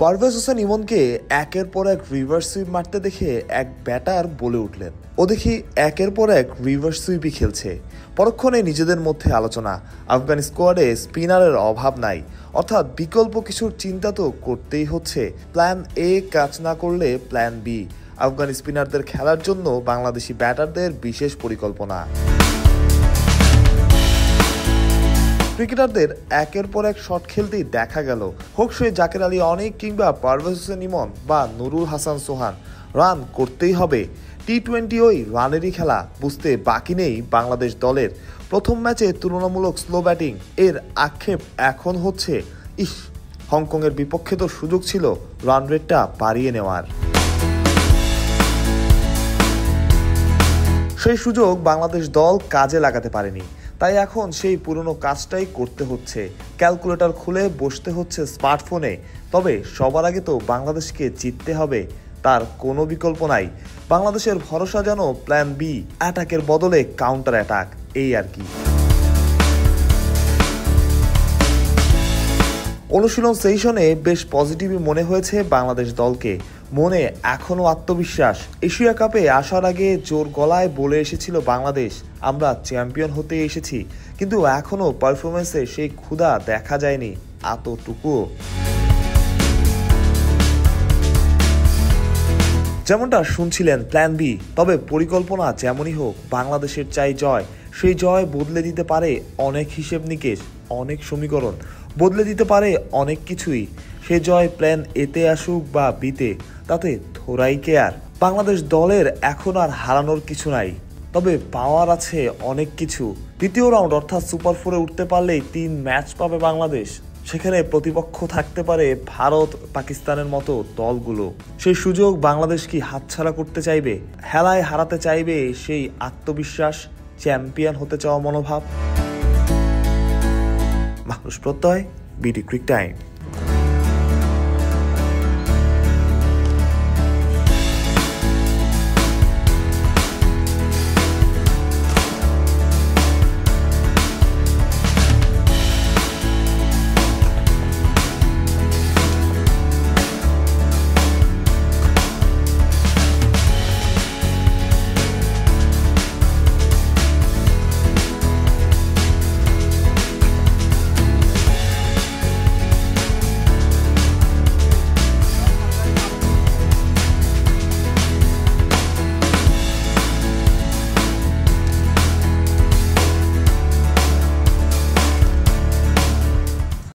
পারভেজ হোসেন ইমনকে একের পর এক রিভার্স সুইপ মারতে দেখে এক ব্যাটার বলে উঠলেন, ও দেখি একের পর এক রিভার্স সুইপই খেলছে। পরক্ষণে নিজেদের মধ্যে আলোচনা, আফগান স্কোয়াডে স্পিনারের অভাব নাই, অর্থাৎ বিকল্প কিছুর চিন্তা তো করতেই হচ্ছে। প্ল্যান এ কাজ না করলে প্ল্যান বি। আফগান স্পিনারদের খেলার জন্য বাংলাদেশি ব্যাটারদের বিশেষ পরিকল্পনা। ক্রিকেটারদের একের পর এক শট খেলতেই দেখা গেল, হোক সে জাকের আলী অনেক কিংবা পারভেজ হোসেন ইমন বা নুরুল হাসান সোহান, রান করতেই হবে। টি-20 ওই রানেরই খেলা, বুঝতে বাকি নেই বাংলাদেশ দলের। প্রথম ম্যাচে তুলনামূলক স্লো ব্যাটিং, এর আক্ষেপ এখন হচ্ছে হংকংয়ের বিপক্ষে তো সুযোগ ছিল রান রেটটা বাড়িয়ে নেওয়ার। সেই সুযোগ বাংলাদেশ দল কাজে লাগাতে পারেনি, তাই এখন সেই পুরনো কাজটাই করতে হচ্ছে। ক্যালকুলেটর খুলে বসতে হচ্ছে স্মার্টফোনে। তবে সবার আগে তো বাংলাদেশকে জিততে হবে, তার কোনো বিকল্প নাই। বাংলাদেশের ভরসা যেন প্ল্যান বি, অ্যাটাকের বদলে কাউন্টার অ্যাটাক, এই আর কি। অনুশীলন সেশনে বেশ পজিটিভই মনে হয়েছে বাংলাদেশ দলকে। মনে এখনও আত্মবিশ্বাস। এশিয়া কাপে আসার আগে জোর গলায় বলে এসেছিল বাংলাদেশ, আমরা চ্যাম্পিয়ন হতে এসেছি, কিন্তু এখনও পারফরমেন্সে সেই ক্ষুধা দেখা যায়নি এতটুকুও। যেমনটা শুনছিলেন প্ল্যান বি, তবে পরিকল্পনা যেমনই হোক বাংলাদেশের চাই জয়। সেই জয় বদলে দিতে পারে অনেক হিসেব নিকেশ, অনেক সমীকরণ, বদলে দিতে পারে অনেক কিছুই। সে জয় প্ল্যান এতে আসুক বা বিতে, তাতে থোড়াই কেয়ার। বাংলাদেশ দলের এখন আর হারানোর কিছু নাই, তবে পাওয়ার আছে অনেক কিছু। দ্বিতীয় রাউন্ড অর্থাৎ সুপার 4-এ উঠতে পারলেই 3 ম্যাচ পাবে বাংলাদেশ। সেখানে প্রতিপক্ষ থাকতে পারে ভারত, পাকিস্তানের মতো দলগুলো। সেই সুযোগ বাংলাদেশ কি হাতছাড়া করতে চাইবে? হেলায় হারাতে চাইবে সেই আত্মবিশ্বাস, চ্যাম্পিয়ন হতে চাওয়া মনোভাব? মানুষ প্রত্যয়, বিডি ক্রিক টাইম।